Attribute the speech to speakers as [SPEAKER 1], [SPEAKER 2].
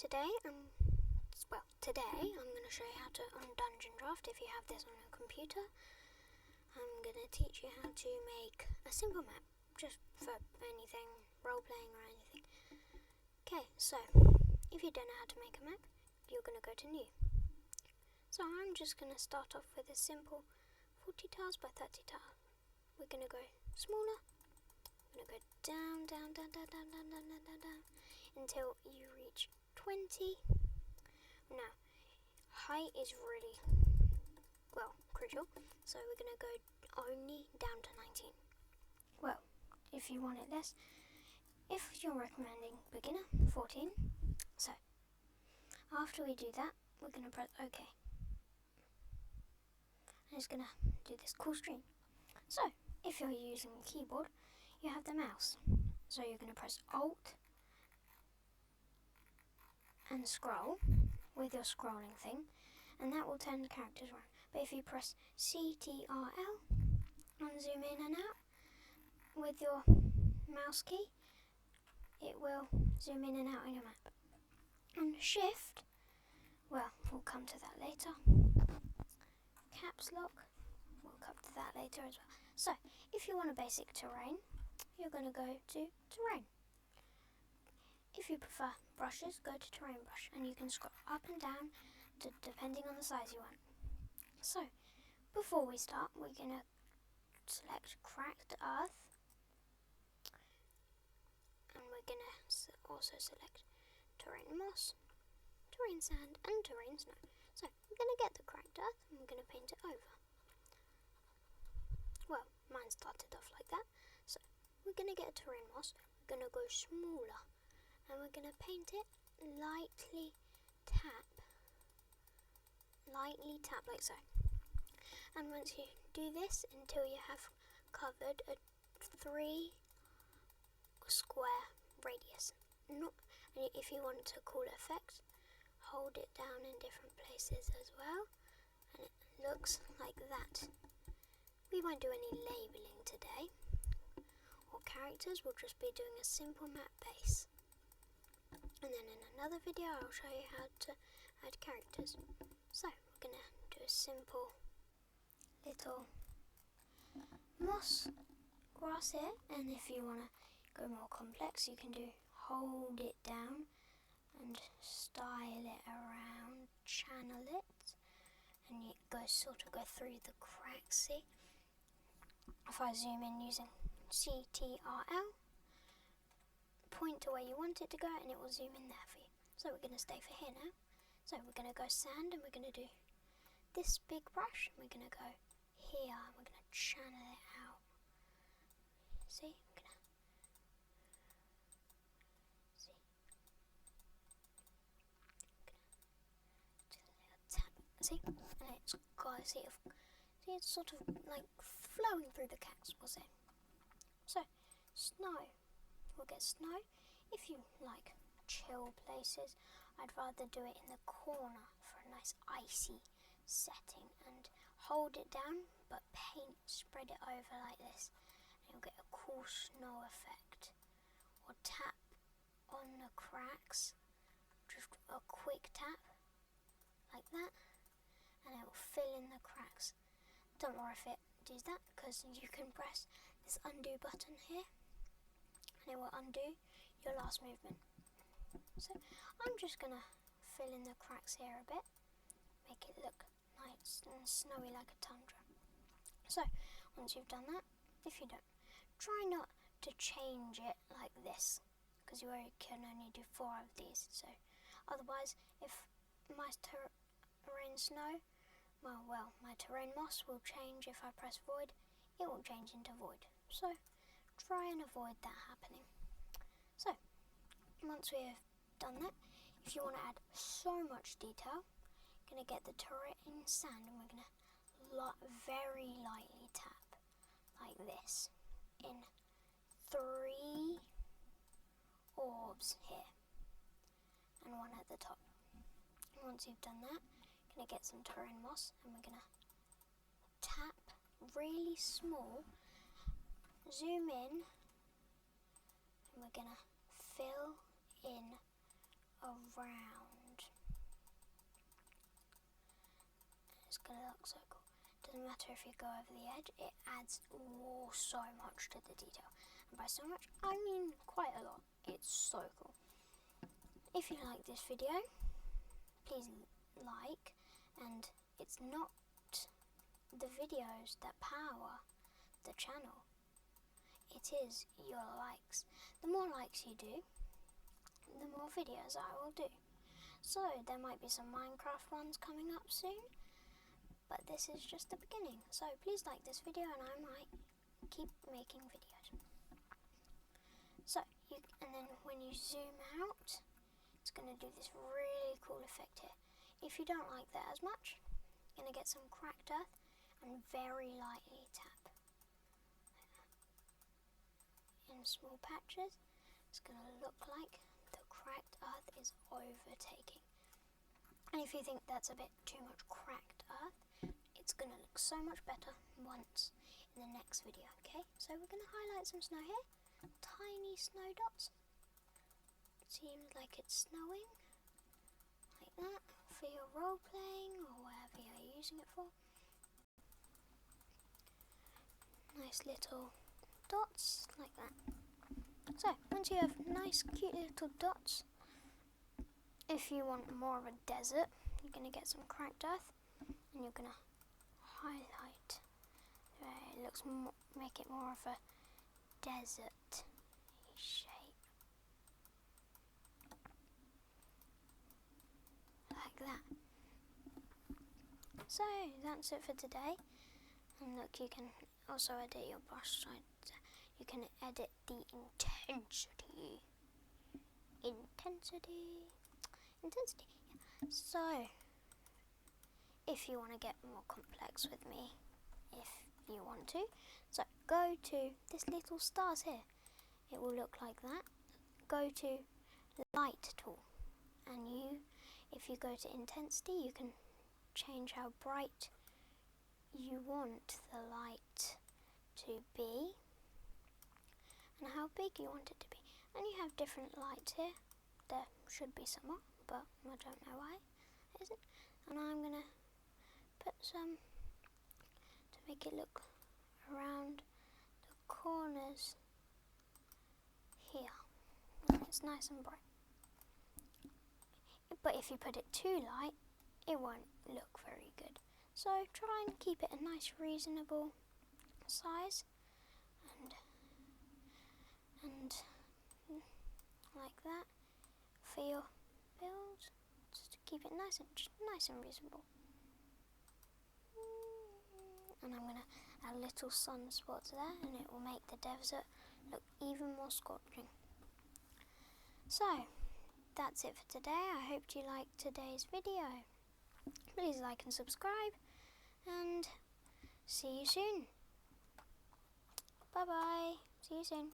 [SPEAKER 1] today I'm going to show you how to on Dungeondraft. If you have this on your computer, I'm going to teach you how to make a simple map, just for anything, role-playing or anything. Okay, so if you don't know how to make a map, you're going to go to new. So I'm just going to start off with a simple 40 tiles by 30 tiles. We're going to go smaller. We're going to go down, down, down, down, down, down, down, down, down, down, until you reach 20. Now, height is really, crucial. So we're going to go only down to 19. Well, if you want it less, if you're recommending beginner, 14. So, after we do that, we're going to press OK. And it's going to do this cool screen. So, if you're using a keyboard, you have the mouse. So you're going to press Alt and scroll with your scrolling thing, and that will turn the characters around. But if you press CTRL and zoom in and out with your mouse key, it will zoom in and out on your map. And Shift, well, we'll come to that later. Caps Lock, we'll come to that later as well. So, if you want a basic terrain, you're going to go to Terrain. If you prefer brushes, go to Terrain Brush, and you can scroll up and down depending on the size you want. So, before we start, we're going to select Cracked Earth, and we're going to also select Terrain Moss, Terrain Sand, and Terrain Snow. So, we're going to get the Cracked Earth, and we're going to paint it over. Well, mine started off like that, so we're going to get a Terrain Moss, we're going to go smaller, and we're going to paint it lightly tap like so. And once you do this until you have covered a 3 square radius. And if you want a cool effect, hold it down in different places as well, and it looks like that. We won't do any labeling today or characters, we'll just be doing a simple map base. And then in another video I'll show you how to add characters. So we're going to do a simple little moss grass here, and if you want to go more complex you can do hold it down and style it around, channel it, and it goes sort of go through the cracks. See? If I zoom in using CTRL, point to where you want it to go and it will zoom in there for you. So we're going to stay for here now. So we're going to go sand, and we're going to do this big brush, and we're going to go here and we're going to channel it out. See? We're going to see. Do a little tap. See? And it's got a see it's sort of like flowing through the cats, was it? So, snow. We'll get snow. If you like chill places, I'd rather do it in the corner for a nice icy setting, and hold it down but spread it over like this, and you'll get a cool snow effect. Or tap on the cracks, just a quick tap like that, and it will fill in the cracks. Don't worry if it does that, because you can press this undo button here and it will undo your last movement. So I'm just going to fill in the cracks here a bit, make it look nice and snowy like a tundra. So once you've done that, if you don't, try not to change it like this, because you can only do 4 of these. So otherwise, if my terrain snow, my terrain moss will change. If I press void, it will change into void. So try and avoid that happening. So once we have done that, if you want to add so much detail, you're going to get the terrain sand, and we're going to very lightly tap like this in 3 orbs here and 1 at the top. And once you've done that, going to get some terrain moss, and we're going to tap really small, zoom in, and we're going to fill in around. It's going to look so cool. Doesn't matter if you go over the edge, it adds so much to the detail. And by so much, I mean quite a lot. It's so cool. If you like this video, please like, and it's not the videos that power the channel. It is your likes. The more likes you do, the more videos I will do. So there might be some Minecraft ones coming up soon, but this is just the beginning. So please like this video and I might keep making videos. So, and then when you zoom out, it's going to do this really cool effect here. If you don't like that as much, you're going to get some cracked earth and very lightly tap. In small patches, it's going to look like the cracked earth is overtaking. And if you think that's a bit too much cracked earth, it's going to look so much better once in the next video, okay? So we're going to highlight some snow here, tiny snow dots. Seems like it's snowing, like that, for your role playing or whatever you're using it for. Nice little dots, like that. So, once you have nice cute little dots, if you want more of a desert, you're going to get some cracked earth and you're going to highlight where it looks make it more of a desert shape. Like that. So that's it for today. And look, you can also edit your brush strokes. You can edit the intensity. Intensity. Yeah. So, if you want to get more complex with me, if you want to, so go to this little stars here. It will look like that. Go to light tool, and if you go to intensity, you can change how bright you want the light to be and how big you want it to be. And you have different lights here. There should be some more, but I don't know why it isn't. And I'm going to put some to make it look around the corners here. It's nice and bright. But if you put it too light, it won't look very good. So try and keep it a nice reasonable size and like that for your build. Just to keep it nice and reasonable. And I'm gonna add little sunspots there, and it will make the desert look even more scorching. So that's it for today. I hope you liked today's video. Please like and subscribe, and see you soon. Bye bye. See you soon.